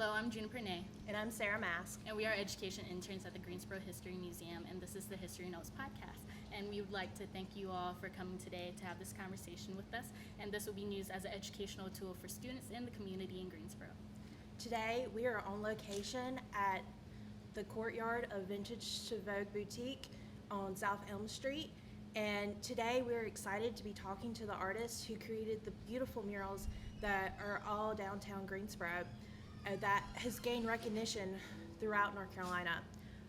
Hello, I'm Juniper, And I'm Sarah Maske. and we are education interns at the Greensboro History Museum, and this is the History Notes podcast. And we would like to thank you all for coming today to have this conversation with us, and this will be used as an educational tool for students in the community in Greensboro. Today we are on location at the courtyard of Vintage to Vogue Boutique on South Elm Street. And today we're excited to be talking to the artists who created the beautiful murals that are all downtown Greensboro that has gained recognition throughout North Carolina.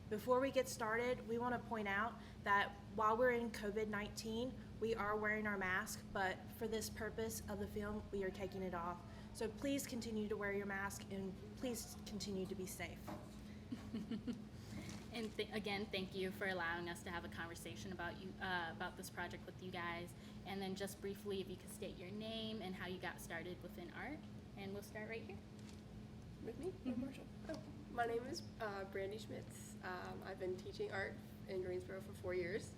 Before we get started, we want to point out that while we're in COVID-19, we are wearing our mask, but for this purpose of the film, we are taking it off. So please continue to wear your mask and please continue to be safe. And again, thank you for allowing us to have a conversation about this project with you guys. And then just briefly, if you could state your name and how you got started within art, and we'll start right here. With me? Or Marshall? Oh, my name is Brandi Schmitz. I've been teaching art in Greensboro for 4 years.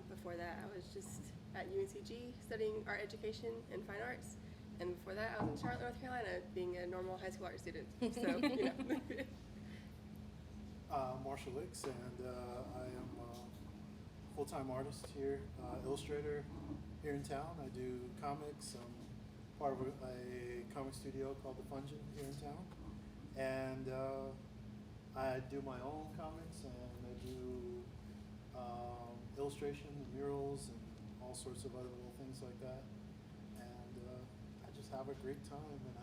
Before that, I was just at UNCG studying art education and fine arts. And before that, I was in Charlotte, North Carolina, being a normal high school art student. So, you know. Marshall Wicks, and I am a full-time artist here, illustrator here in town. I do comics. I'm part of a comic studio called The Fungin here in town. And I do my own comics, and I do illustration and murals and all sorts of other little things like that. And I just have a great time and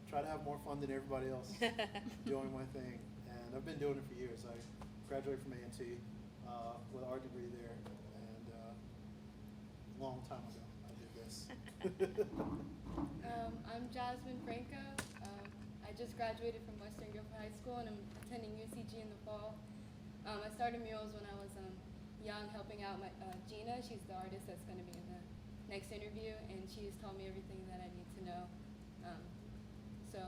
try to have more fun than everybody else doing my thing. And I've been doing it for years. I graduated from A&T with an art degree there, and a long time ago I did this. I'm Jasmine Franco. I just graduated from Western Guilford High School and I'm attending UCG in the fall. I started murals when I was young, helping out my Gina. She's the artist that's going to be in the next interview, and she's taught me everything that I need to know. So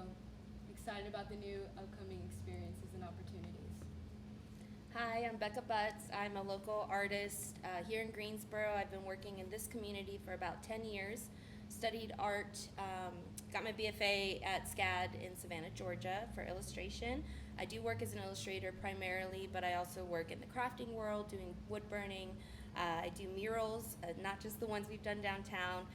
excited about the new upcoming experiences and opportunities. Hi, I'm Beka Butts. I'm a local artist here in Greensboro. I've been working in this community for about 10 years. Studied art, got my BFA at SCAD in Savannah, Georgia for illustration. I do work as an illustrator primarily, but I also work in the crafting world, doing wood burning. I do murals, not just the ones we've done downtown,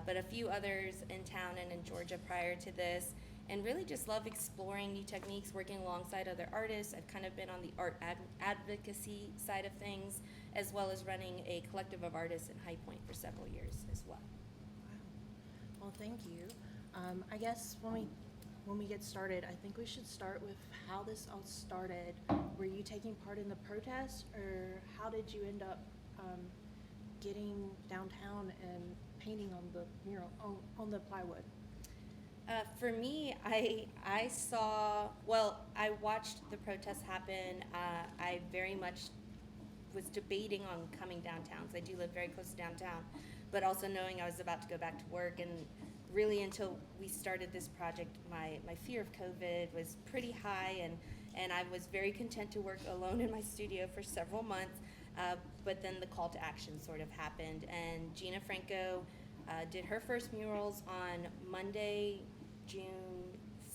but a few others in town and in Georgia prior to this. And really just love exploring new techniques, working alongside other artists. I've kind of been on the art advocacy side of things, as well as running a collective of artists in High Point for several years as well. Well, thank you. I guess when we get started, I think we should start with how this all started. Were you taking part in the protest, or how did you end up getting downtown and painting on the mural, on the plywood? For me, I watched the protests happen. I very much was debating on coming downtown, so I do live very close to downtown, but also knowing I was about to go back to work. And really until we started this project, my fear of COVID was pretty high, and I was very content to work alone in my studio for several months, but then the call to action sort of happened, and Jasmine Franco did her first murals on Monday, June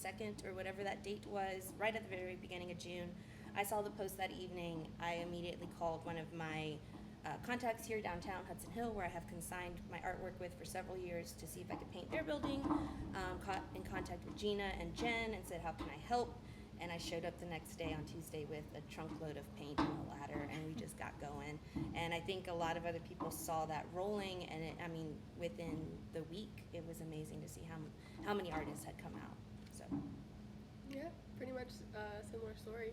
2nd, or whatever that date was, right at the very beginning of June. I saw the post that evening. I immediately called one of my contacts here downtown, Hudson Hill, where I have consigned my artwork with for several years, to see if I could paint their building. Got in contact with Gina and Jen and said, how can I help? And I showed up the next day on Tuesday with a trunk load of paint and a ladder, and we just got going. And I think a lot of other people saw that rolling, and within the week, it was amazing to see how many artists had come out. So. Yeah, pretty much a similar story.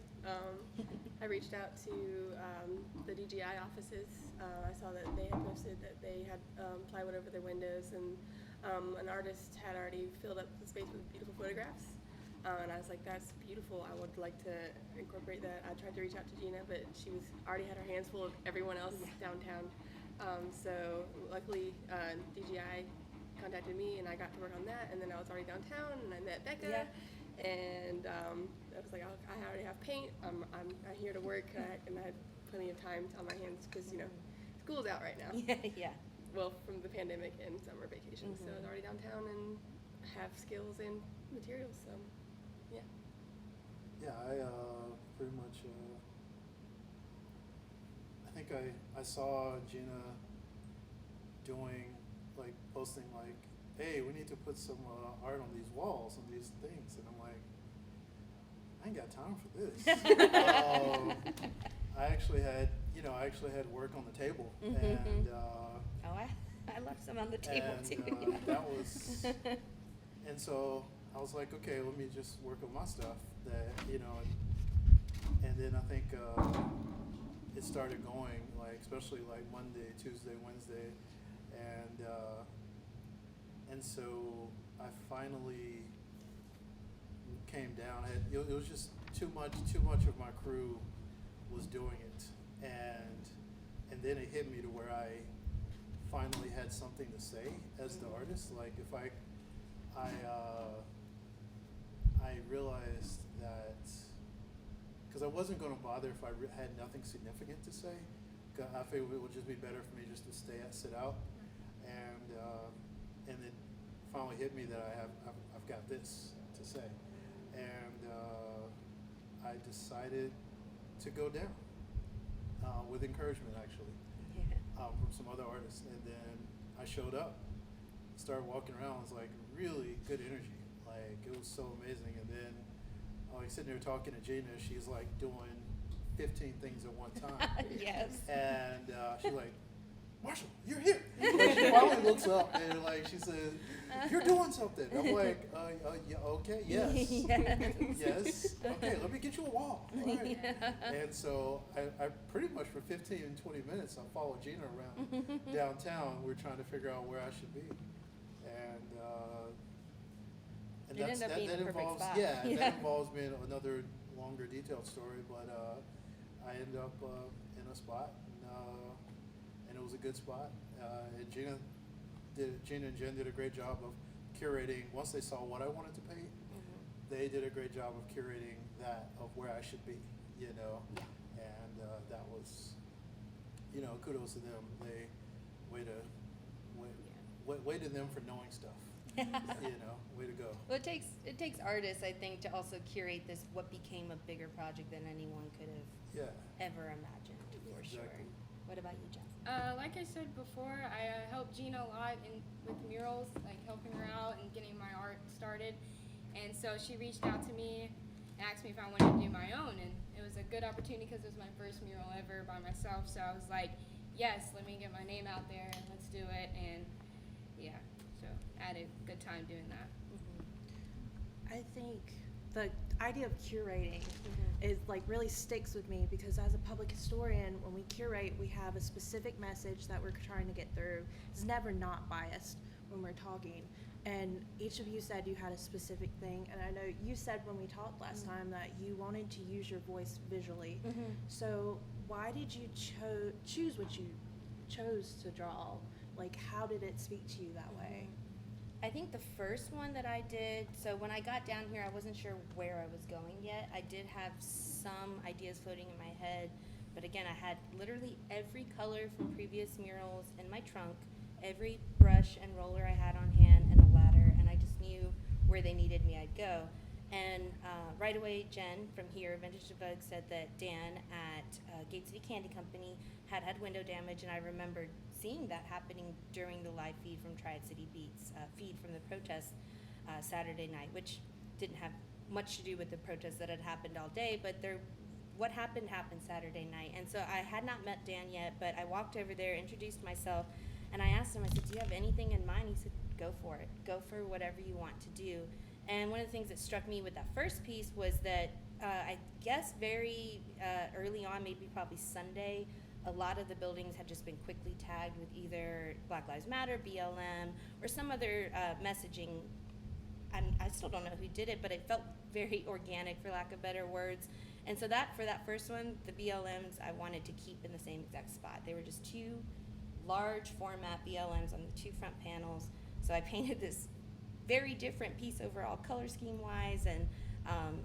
I reached out to the DGI offices. I saw that they had posted that they had plywood over their windows, and an artist had already filled up the space with beautiful photographs. And I was like, that's beautiful. I would like to incorporate that. I tried to reach out to Gina, but she already had her hands full of everyone else downtown. So luckily, DGI contacted me, and I got to work on that. And then I was already downtown, and I met Beka. Yeah. And I was like, I already have paint. I'm here to work, and I had plenty of time on my hands because school's out right now. Yeah. Well, from the pandemic and summer vacation, so I was already downtown and have skills and materials. So, yeah. I pretty much, I think I saw Gina doing, like, posting, like, hey, we need to put some art on these walls and these things. And I'm like, I ain't got time for this. I actually had work on the table. And, Oh, I left some on the table and too. that was, and so I was like, okay, let me just work on my stuff that, and then I think it started going, like, especially like Monday, Tuesday, Wednesday, and so I finally came down. It was just too much of my crew was doing it, and then it hit me to where I finally had something to say as the artist. Like, if I realized that, because I wasn't going to bother if I had nothing significant to say. I figured it would just be better for me just to sit out, and it finally hit me that I've got this to say, and I decided to go down with encouragement, actually. From some other artists, and then I showed up, started walking around. It was like really good energy, like it was so amazing. And then like sitting there talking to Gina, she's like doing 15 things at one time. Yes. And she's like, Marshall, you're here. Like, she finally looks up and like she says, you're doing something. I'm like, yeah, okay, yes. Yes. Okay, let me get you a wall. All right. And so I pretty much for 15, 20 minutes, I followed Gina around downtown. We're trying to figure out where I should be. And It ended up being that the perfect involves, spot. yeah, that involves me in another longer detailed story, but I ended up in a spot, and it was a good spot. And Gina and Jen did a great job of curating. Once they saw what I wanted to paint, they did a great job of curating that of where I should be, and that was, kudos to them. They way to them for knowing stuff. Way to go. Well, it takes artists, I think, to also curate this what became a bigger project than anyone could have ever imagined, for sure. What about you, Jess? Like I said before, I helped Gina a lot with murals, like helping her out and getting my art started. And so she reached out to me and asked me if I wanted to do my own. And it was a good opportunity because it was my first mural ever by myself. So I was like, yes, let me get my name out there and let's do it. And yeah, so I had a good time doing that. I think the idea of curating is like really sticks with me, because as a public historian, when we curate, we have a specific message that we're trying to get through. It's never not biased when we're talking. And each of you said you had a specific thing, and I know you said when we talked last time that you wanted to use your voice visually. So why did you choose what you chose to draw? Like, how did it speak to you that way? I think the first one that I did, so when I got down here, I wasn't sure where I was going yet. I did have some ideas floating in my head, but again, I had literally every color from previous murals in my trunk, every brush and roller I had on hand, and a ladder, and I just knew where they needed me, I'd go. And right away, Jen from here, Vintage to Vogue, said that Dan at Gate City Candy Company had window damage, and I remembered seeing that happening during the live feed from Triad City Beats, feed from the protest Saturday night, which didn't have much to do with the protests that had happened all day, but what happened Saturday night. And so I had not met Dan yet, but I walked over there, introduced myself, and I asked him, I said, do you have anything in mind? He said, go for it. Go for whatever you want to do. And one of the things that struck me with that first piece was that I guess very early on, maybe probably Sunday, a lot of the buildings had just been quickly tagged with either Black Lives Matter, BLM, or some other messaging. I still don't know who did it, but it felt very organic, for lack of better words. And so for that first one, the BLMs I wanted to keep in the same exact spot. They were just two large format BLMs on the two front panels. So I painted this very different piece overall color scheme wise, and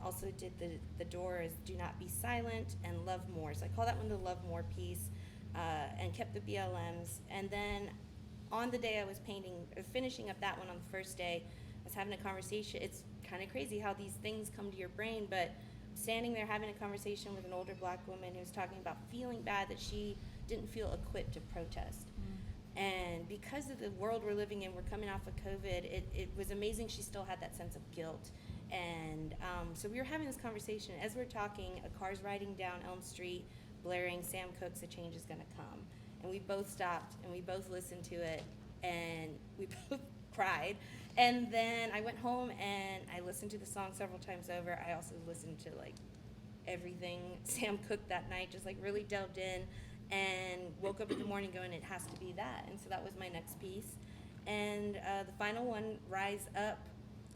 also did the door as Do Not Be Silent and Love More. So I call that one the Love More piece, and kept the BLMs. And then on the day I was finishing up that one on the first day, I was having a conversation. It's kind of crazy how these things come to your brain, but standing there having a conversation with an older black woman who was talking about feeling bad that she didn't feel equipped to protest. And because of the world we're living in, we're coming off of COVID, it was amazing she still had that sense of guilt. And so we were having this conversation. As we're talking, a car's riding down Elm Street, blaring, "Sam Cooke's A Change Is Gonna Come." And we both stopped, and we both listened to it, and we both cried. And then I went home, and I listened to the song several times over. I also listened to, like, everything Sam Cooke that night, just, like, really delved in, and woke up in the morning going, it has to be that. And so that was my next piece. And the final one, Rise Up,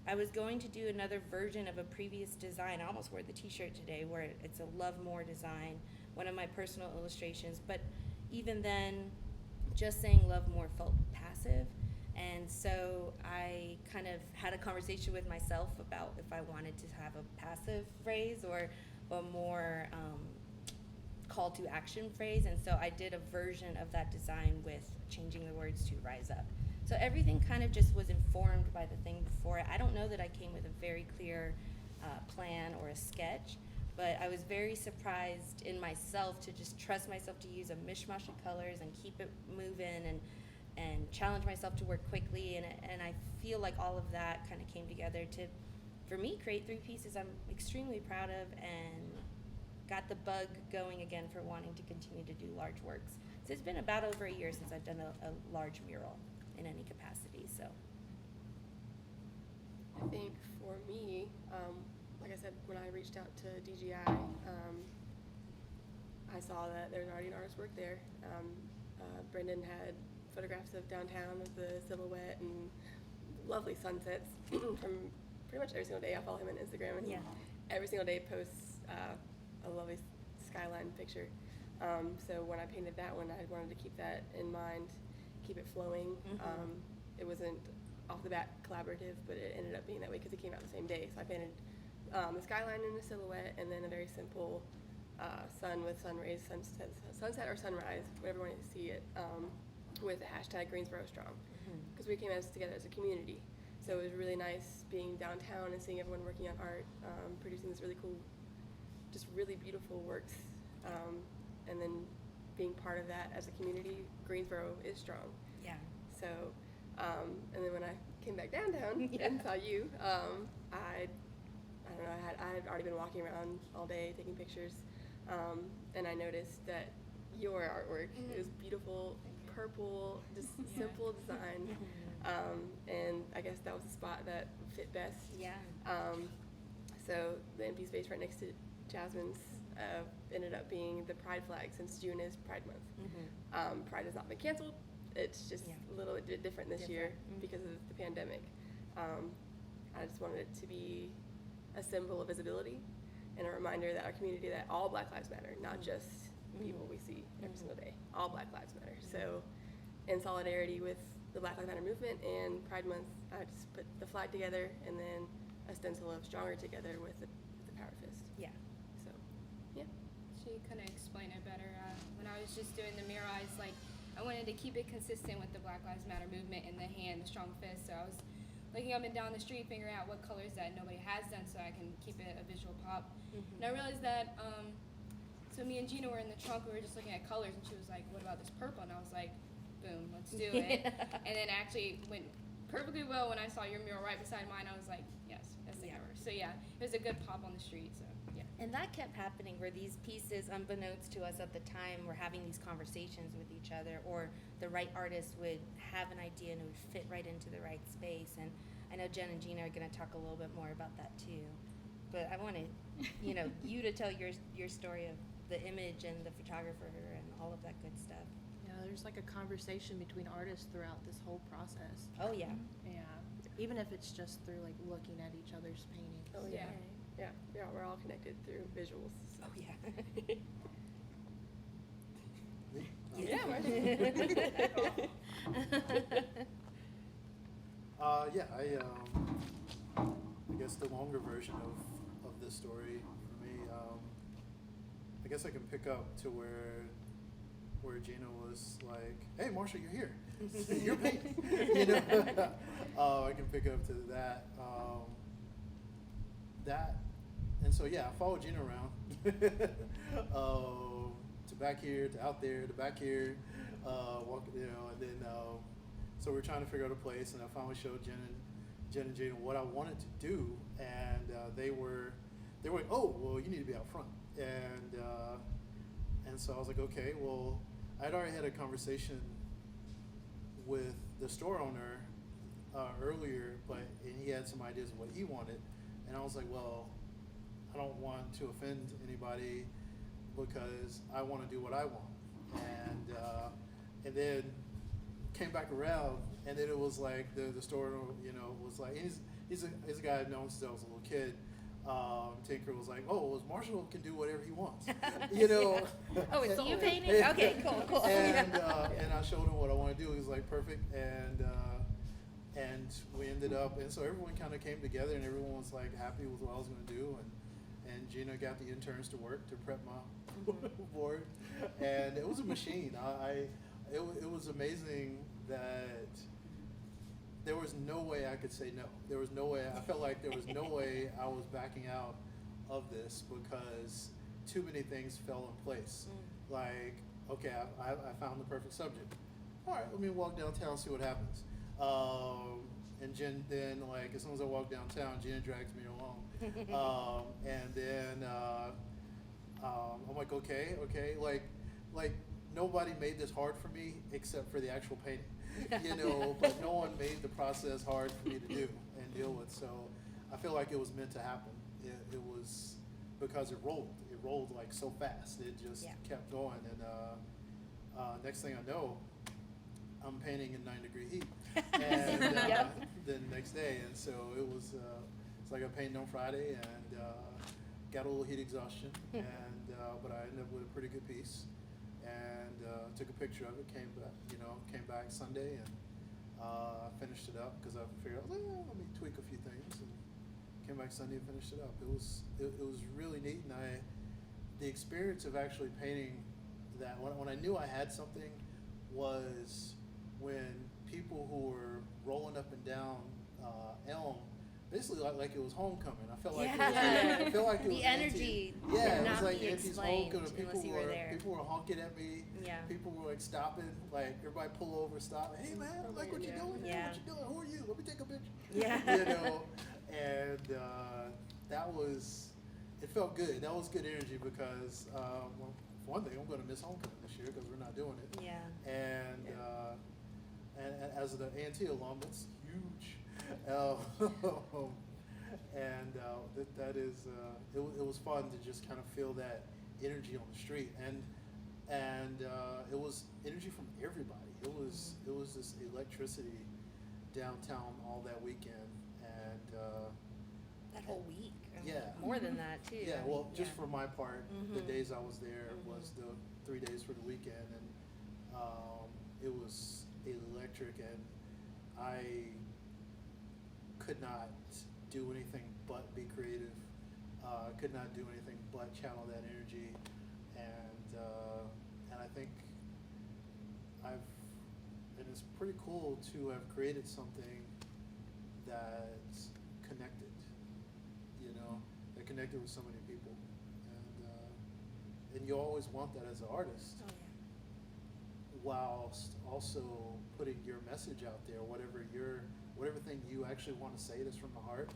I was going to do another version of a previous design. I almost wore the t-shirt today, where it's a Love More design, one of my personal illustrations. But even then, just saying Love More felt passive. And so I kind of had a conversation with myself about if I wanted to have a passive phrase or a more call to action phrase. And so I did a version of that design with changing the words to Rise Up. So everything kind of just was informed by the thing before it. I don't know that I came with a very clear plan or a sketch, but I was very surprised in myself to just trust myself to use a mishmash of colors and keep it moving and challenge myself to work quickly. And I feel like all of that kind of came together to, for me, create 3 pieces I'm extremely proud of, and got the bug going again for wanting to continue to do large works. So it's been about over a year since I've done a large mural in any capacity, so. I think for me, like I said, when I reached out to DGI, I saw that there was already an artist work there. Brendan had photographs of downtown with the silhouette and lovely sunsets from pretty much every single day. I follow him on Instagram, and he every single day posts a lovely skyline picture. So when I painted that one, I wanted to keep that in mind, keep it flowing. It wasn't off the bat collaborative, but it ended up being that way because it came out the same day. So I painted the skyline in a silhouette, and then a very simple sun with sun rays, sunset or sunrise, whatever you want to see it, with the hashtag Greensboro Strong, because we came together as a community. So it was really nice being downtown and seeing everyone working on art, producing this really cool, just really beautiful works, and then being part of that as a community. Greensboro is strong. Yeah. So, and then when I came back downtown and saw you, I don't know, I had already been walking around all day taking pictures, and I noticed that your artwork is beautiful, purple, just simple design, and I guess that was the spot that fit best. Yeah. So the empty space right next to Jasmine's ended up being the Pride flag, since June is Pride Month. Pride has not been canceled. It's just a little bit different this year because of the pandemic. I just wanted it to be a symbol of visibility and a reminder that our community, that all Black lives matter, not just people we see every single day. All Black lives matter. So in solidarity with the Black Lives Matter movement and Pride Month, I just put the flag together and then a stencil of Stronger together with the Power Fist. Yeah. So, yeah. She couldn't explain it better. When I was just doing the mural, I wanted to keep it consistent with the Black Lives Matter movement in the hand, the strong fist. So I was looking up and down the street, figuring out what colors that nobody has done, so I can keep it a visual pop. And I realized that, so me and Gina were in the trunk, we were just looking at colors, and she was like, what about this purple? And I was like, boom, let's do it. And then actually went perfectly well when I saw your mural right beside mine. I was like, yes, that's the cover. So yeah, it was a good pop on the street, so yeah. And that kept happening, where these pieces, unbeknownst to us at the time, were having these conversations with each other, or the right artist would have an idea and it would fit right into the right space. And I know Jen and Gina are going to talk a little bit more about that too. But I wanted, you to tell your story of the image and the photographer and all of that good stuff. Yeah, there's like a conversation between artists throughout this whole process. Oh yeah. Yeah. Even if it's just through like looking at each other's paintings. Oh yeah. Yeah, we're all connected through visuals. So. Oh yeah. I guess the longer version of this story for me, I guess I can pick up to where Gina was like, hey Marsha, you're here. You're painting. I can pick up to that. and so yeah, I followed Gina around to back here, to out there, to back here, walk, you know, and then so we're trying to figure out a place, and I finally showed Jen and Gina what I wanted to do, and they were like, oh, well, you need to be out front, and so I was like, okay, well, I'd already had a conversation with the store owner earlier, and he had some ideas of what he wanted, and I was like, well, I don't want to offend anybody because I want to do what I want, and then came back around, and then it was like the store, you know, was like, he's a guy I've known since I was a little kid. Tinker was like, oh, well, Marshall can do whatever he wants, you know. Oh, it's you painting? Okay, cool. And I showed him what I want to do. He was like, perfect, and we ended up, and so everyone kind of came together, and everyone was like happy with what I was going to do, and Gina got the interns to work to prep my board, and it was a machine. It was amazing that there was no way I could say no. There was no way. I felt like there was no way I was backing out of this because too many things fell in place. Like, okay, I found the perfect subject. All right, let me walk downtown and see what happens. And Jen, then, like, as soon as I walk downtown, Jen drags me along. And then I'm like, okay, like nobody made this hard for me except for the actual painting, you know, but no one made the process hard for me to do and deal with. So I feel like it was meant to happen. It was because it rolled like so fast. It just kept going. And next thing I know, I'm painting in 9-degree heat. And then next day, and so it was, it's like I painted on Friday and got a little heat exhaustion, and but I ended up with a pretty good piece, and took a picture of it. Came back Sunday, and finished it up because I figured out, well, let me tweak a few things, and came back Sunday and finished it up. It was really neat, and the experience of actually painting that when I knew I had something was when people who were rolling up and down Elm, basically like it was homecoming. I felt like I felt like it was the energy. Yeah, it was not like be Auntie's explained homecoming. unless you were there. People were honking at me. Yeah. People were like stopping, like everybody pull over, stop. Hey man, I like what you're doing. Man. Yeah. What you doing? Who are you? Let me take a picture. Yeah. You know, and it felt good. That was good energy because, well, for one thing, I'm going to miss homecoming this year because we're not doing it. Yeah. And as an A&T alum, that's huge. That is it was fun to just kind of feel that energy on the street, and it was energy from everybody. It was this electricity downtown all that weekend, and That whole week. I mean, Yeah. More than that too. yeah. I mean, Well, just for my part, the Mhm. days I was there Mhm. was the 3 days for the weekend, and it was electric, and I could not do anything but be creative. Could not do anything but channel that energy, and I think it's pretty cool to have created something that's connected, you know, that connected with so many people, and you always want that as an artist, Oh yeah. whilst also putting your message out there, whatever thing you actually want to say that's from the heart.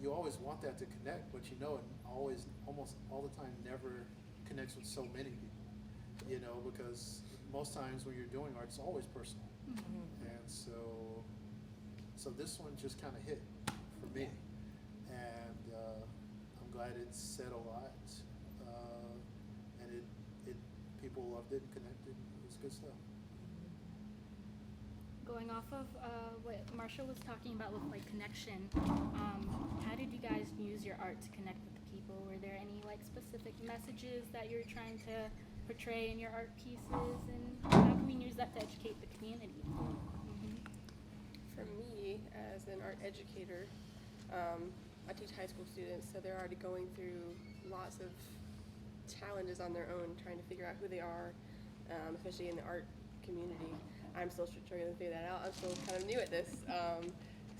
You always want that to connect, but you know it almost all the time never connects with so many people, you know, because most times when you're doing art, it's always personal. And so this one just kind of hit for me, and I'm glad it said a lot, and it people loved it and connected. It was good stuff. Going off of what Marshall was talking about with like connection, how did you guys use your art to connect with the people? Were there any like specific messages that you're trying to portray in your art pieces, and how can we use that to educate the community? For me, as an art educator, I teach high school students, so they're already going through lots of challenges on their own, trying to figure out who they are, especially in the art community. I'm still trying to figure that out. I'm still kind of new at this.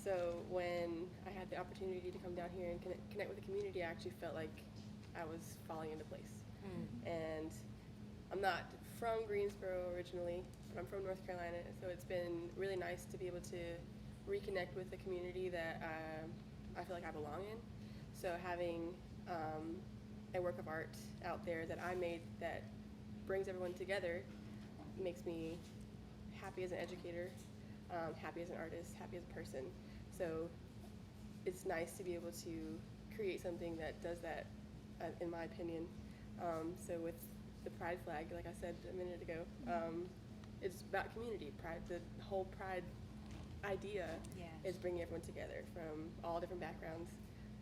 So So when I had the opportunity to come down here and connect with the community, I actually felt like I was falling into place. And I'm not from Greensboro originally, but I'm from North Carolina, so it's been really nice to be able to reconnect with the community that I feel like I belong in. So having a work of art out there that I made that brings everyone together makes me happy as an educator, happy as an artist, happy as a person. So it's nice to be able to create something that does that, in my opinion. So with the pride flag, like I said a minute ago, it's about community. Pride, the whole pride idea is bringing everyone together from all different backgrounds.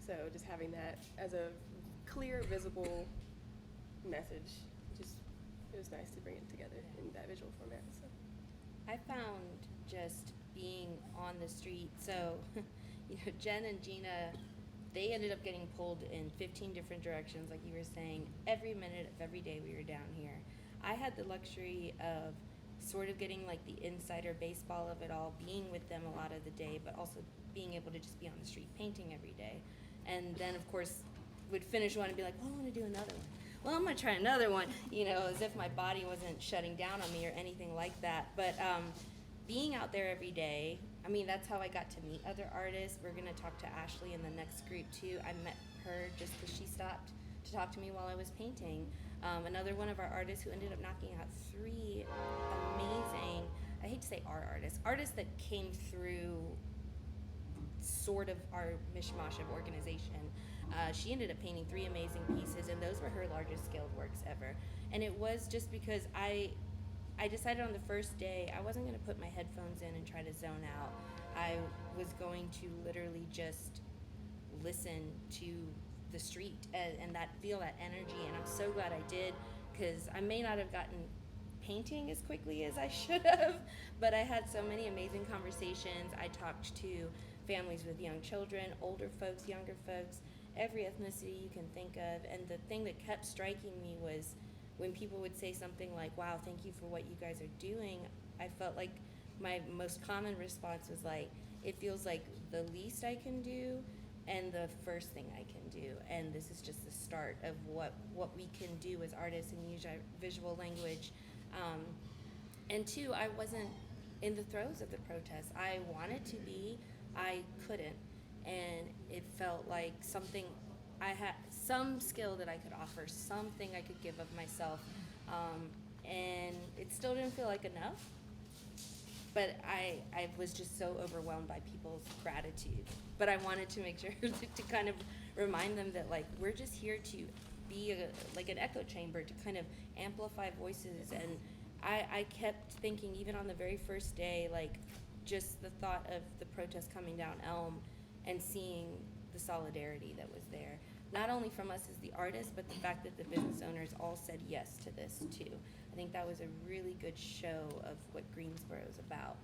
So just having that as a clear, visible message, it was nice to bring it together in that visual format. So I found just being on the street, so Jen and Gina, they ended up getting pulled in 15 different directions, like you were saying, every minute of every day we were down here. I had the luxury of sort of getting like the insider baseball of it all, being with them a lot of the day, but also being able to just be on the street painting every day. And then, of course, would finish one and be like, well, I want to do another one. Well, I'm going to try another one, as if my body wasn't shutting down on me or anything like that. But being out there every day, that's how I got to meet other artists. We're going to talk to Ashley in the next group, too. I met her just because she stopped to talk to me while I was painting. Another one of our artists who ended up knocking out 3 amazing, I hate to say artists that came through sort of our mishmash of organization. She ended up painting 3 amazing pieces, and those were her largest scaled works ever. And it was just because I decided on the first day I wasn't going to put my headphones in and try to zone out. I was going to literally just listen to the street and feel that energy, and I'm so glad I did, because I may not have gotten painting as quickly as I should have, but I had so many amazing conversations. I talked to families with young children, older folks, younger folks, every ethnicity you can think of. And the thing that kept striking me was when people would say something like, wow, thank you for what you guys are doing, I felt like my most common response was like, it feels like the least I can do and the first thing I can do. And this is just the start of what we can do as artists and use our visual language. And 2, I wasn't in the throes of the protest. I wanted to be, I couldn't. And it felt like something, I had some skill that I could offer, something I could give of myself. And it still didn't feel like enough. But I was just so overwhelmed by people's gratitude. But I wanted to make sure to kind of remind them that, like, we're just here to be like an echo chamber to kind of amplify voices. And I kept thinking, even on the very first day, like, just the thought of the protest coming down Elm and seeing the solidarity that was there, not only from us as the artists, but the fact that the business owners all said yes to this too. I think that was a really good show of what Greensboro is about.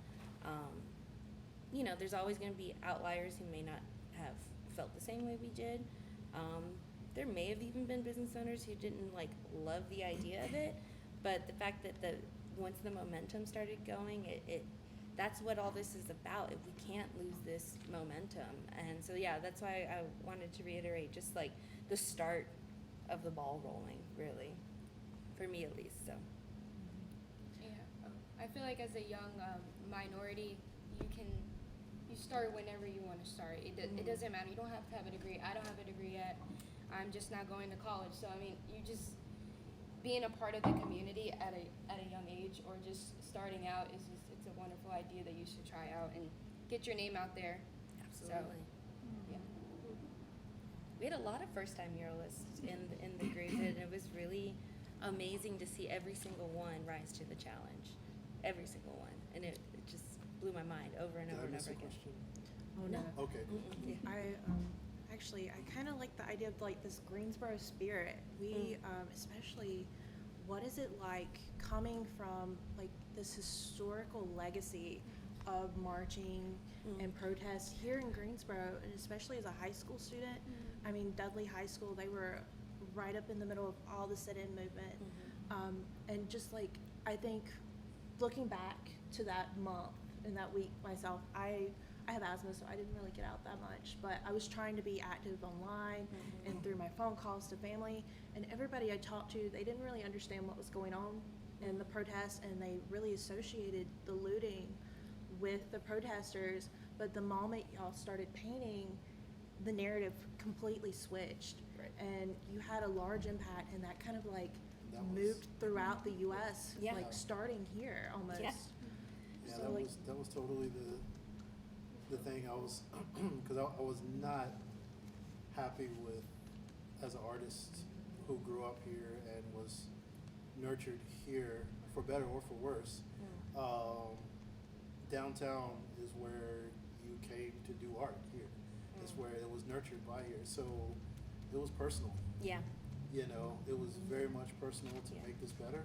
There's always going to be outliers who may not have felt the same way we did. There may have even been business owners who didn't love the idea of it, but the fact that once the momentum started going, that's what all this is about. If we can't lose this momentum. And so that's why I wanted to reiterate just like the start of the ball rolling, really, for me at least. So I feel like as a young minority, you start whenever you want to start. It doesn't matter. You don't have to have a degree. I don't have a degree yet. I'm just not going to college. So you just being a part of the community at a young age, or just starting out, it's a wonderful idea that you should try out and get your name out there. Absolutely. So, we had a lot of first-time muralists in the group, and it was really amazing to see every single one rise to the challenge. Every single one. And it just blew my mind over and over and over again. Oh, no. Okay. Yeah. I kind of like the idea of this Greensboro spirit. We, especially, what is it like coming from this historical legacy of marching and protest here in Greensboro, and especially as a high school student. Dudley High School, they were right up in the middle of all the sit-in movement. And just I think looking back to that month and that week myself, I I have asthma, so I didn't really get out that much. But I was trying to be active online and through my phone calls to family. And everybody I talked to, they didn't really understand what was going on in the protests, and they really associated the looting with the protesters. But the moment y'all started painting, the narrative completely switched. Right. And you had a large impact, and that kind of like That was- moved throughout the U.S., Yeah. like starting here almost. Yeah. Yeah, So, like- that was totally the thing. I was because I was not happy with, as an artist who grew up here and was nurtured here, for better or for worse. Downtown is where you came to do art here. It's where it was nurtured by here. So it was personal. Yeah. You know, it was very much personal to Yeah. make this better.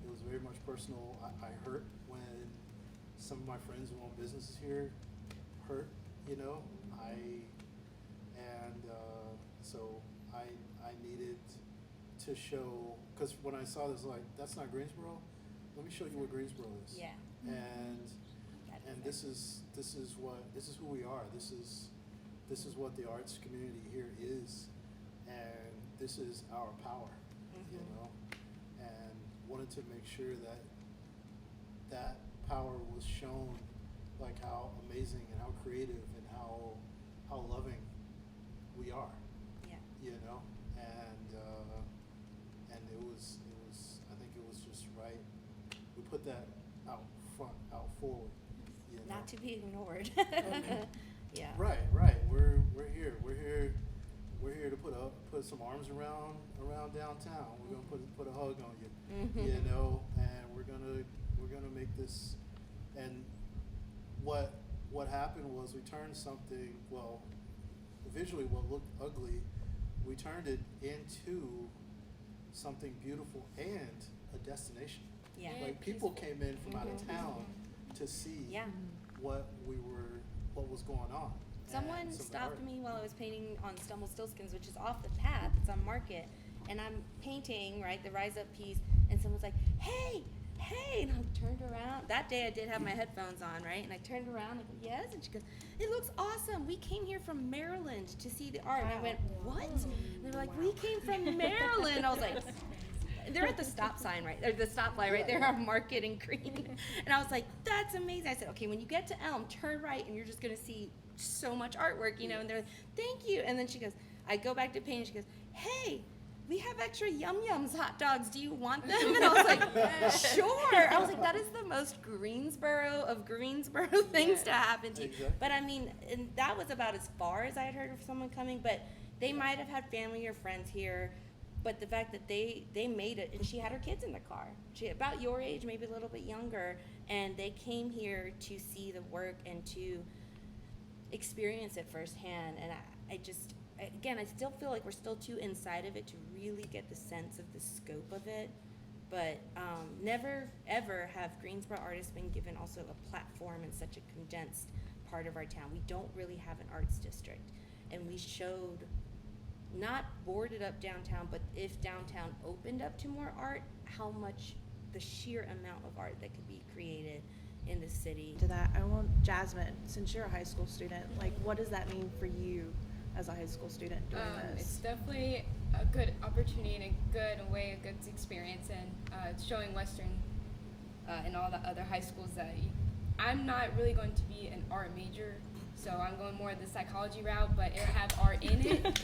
It was very much personal. I hurt when some of my friends who own businesses here hurt, you know. So I needed to show, because when I saw this, like, that's not Greensboro. Let me show you what Greensboro is. Yeah. And this is who we are. This is what the arts community here is, and this is our power, you know. And wanted to make sure that power was shown, like how amazing and how creative and how loving we are, Yeah. you know. And it was I think it was just right. We put that out front, out forward, you know. Not to be ignored. Yeah. Right. We're here to put some arms around downtown. We're gonna put a hug on you, you know, and we're gonna make this. And what happened was we turned something, well, visually what looked ugly, we turned it into something beautiful and a destination. Yeah. Like people came in from out of town to see Yeah. what was going on. Someone And some stopped art. me while I was painting on Stumble Stillskins, which is off the path. It's on Market. And I'm painting, right, the Rise Up piece. And someone's like, hey. And I turned around. That day I did have my headphones on, right? And I turned around and I go, yes. And she goes, it looks awesome. We came here from Maryland to see the art. And I went, what? And they were like, we came from Maryland. I was like, they're at the stop sign, right? Or the stoplight, right there on Market and Green. And I was like, that's amazing. I said, okay, when you get to Elm, turn right and you're just going to see so much artwork, you know. And they're like, thank you. And then she goes, I go back to paint and she goes, hey, we have extra Yum Yums hot dogs. Do you want them? And I was like, sure. I was like, that is the most Greensboro of Greensboro things to happen to you. Exactly. But I mean, and that was about as far as I had heard of someone coming, but they might have had family or friends here. But the fact that they made it, and she had her kids in the car. She about your age, maybe a little bit younger, and they came here to see the work and to experience it firsthand. And I just, again, I still feel like we're still too inside of it to really get the sense of the scope of it. But never, ever have Greensboro artists been given also a platform in such a condensed part of our town. We don't really have an arts district. And we showed, not boarded up downtown, but if downtown opened up to more art, how much, the sheer amount of art that could be created in the city. To that, I want Jasmine, since you're a high school student, like what does that mean for you as a high school student doing It's this? definitely a good opportunity and a good experience, and showing Western and all the other high schools that I'm not really going to be an art major, so I'm going more the psychology route, but it'll have art in it.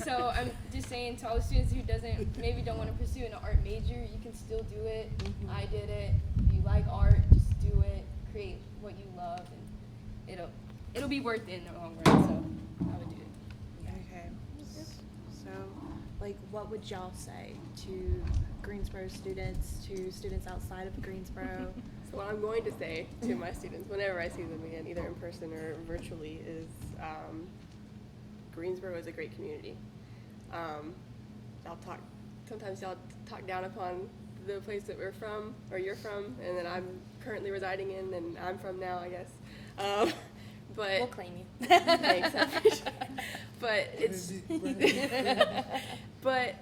So I'm just saying to all the students who maybe don't want to pursue an art major, you can still do it. I did it. If you like art, just do it. Create what you love, and it'll be worth it in the long run. So I would do it. Okay. So, like, what would y'all say to Greensboro students, to students outside of Greensboro? So what I'm going to say to my students whenever I see them again, either in person or virtually, is Greensboro is a great community. Sometimes y'all talk down upon the place that we're from, or you're from, and that I'm currently residing in, and I'm from now, I guess. But We'll claim you. thanks, I appreciate it. But it's but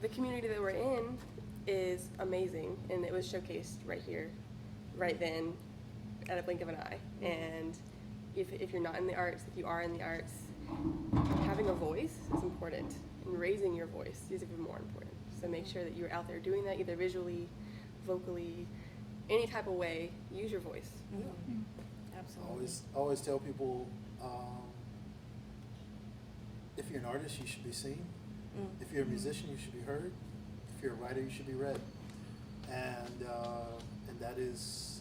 the community that we're in is amazing, and it was showcased right here, right then, at a blink of an eye. And if you're not in the arts, if you are in the arts, having a voice is important, and raising your voice is even more important. So make sure that you're out there doing that, either visually, vocally, any type of way. Use your voice. Absolutely. Always tell people, if you're an artist, you should be seen. If you're a musician, you should be heard. If you're a writer, you should be read. And that is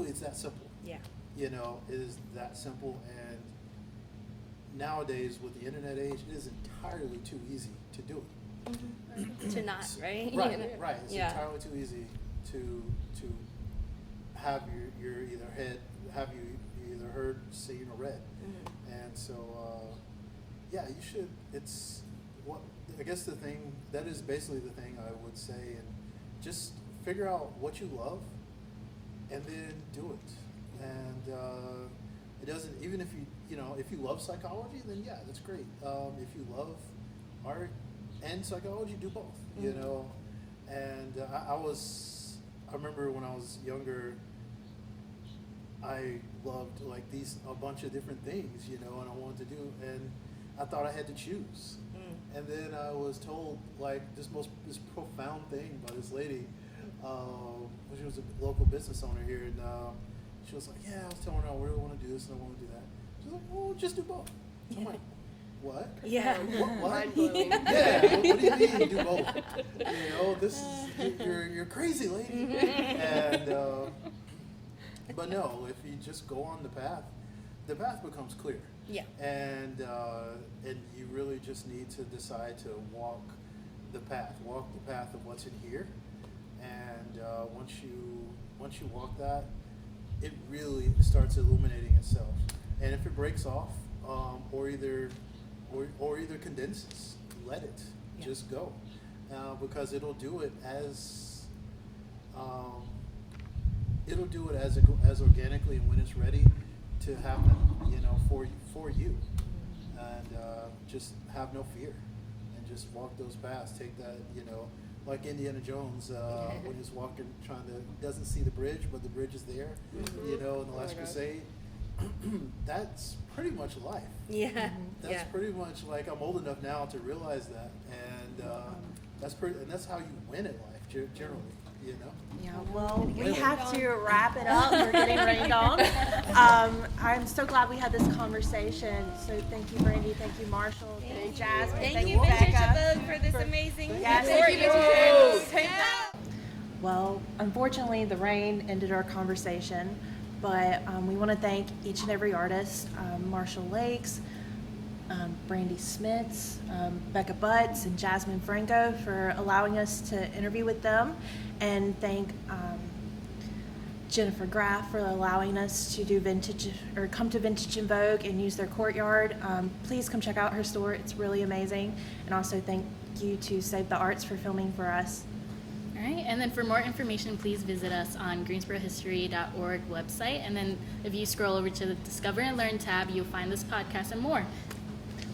it's that simple. Yeah. You know, it is that simple. And nowadays, with the internet age, it is entirely too easy to do it. To not, right? Right, You know? right. It's Yeah. entirely too easy to have your either you either heard, seen, or read. And so, yeah, you should. It's what I guess the thing that is basically the thing I would say, and just figure out what you love, and then do it. And it doesn't, even if if you love psychology, then yeah, that's great. If you love art and psychology, do both. You know, and I remember when I was younger, I loved like a bunch of different things, and I wanted to do, and I thought I had to choose. And then I was told like this profound thing by this lady. She was a local business owner here, and she was like, "Yeah, I was telling her I really want to do this and I want to do that." She was like, "Well, just do both." I'm like, "What?" Yeah. What? Mind-blowing. Yeah. What do you mean do both? This is you're crazy, lady. And but no, if you just go on the path becomes clear. Yeah. And you really just need to decide to walk the path of what's in here. And once you walk that, it really starts illuminating itself. And if it breaks off, or either condenses, let it just go, because it'll do it as organically and when it's ready to happen, for you, and just have no fear, and just walk those paths. Take that, like Indiana Jones, when he's walking, doesn't see the bridge, but the bridge is there, in the Last Crusade. That's pretty much life. Yeah. That's pretty much like, I'm old enough now to realize that, and that's how you win at life, generally, Yeah, well, we have to wrap it up. We're getting rained on. I'm so glad we had this conversation. So thank you, Brandi. Thank you, Marshall. Thank you, Jasmine. Thank you, Vintage Becca. Vogue, for this amazing Yes, support. Well, unfortunately, the rain ended our conversation, but we want to thank each and every artist, Marshall Lakes, Brandi Schmitz, Beka Butts, and Jasmine Franco for allowing us to interview with them, and thank Juniper for allowing us to do come to Vintage and Vogue and use their courtyard. Please come check out her store; it's really amazing. And also thank you to Save the Arts for filming for us. All right, and then for more information, please visit us on greensborohistory.org website. And then if you scroll over to the Discover and Learn tab, you'll find this podcast and more.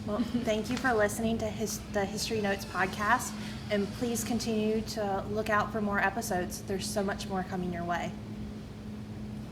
Well, thank you for listening to the History Notes podcast, and please continue to look out for more episodes. There's so much more coming your way.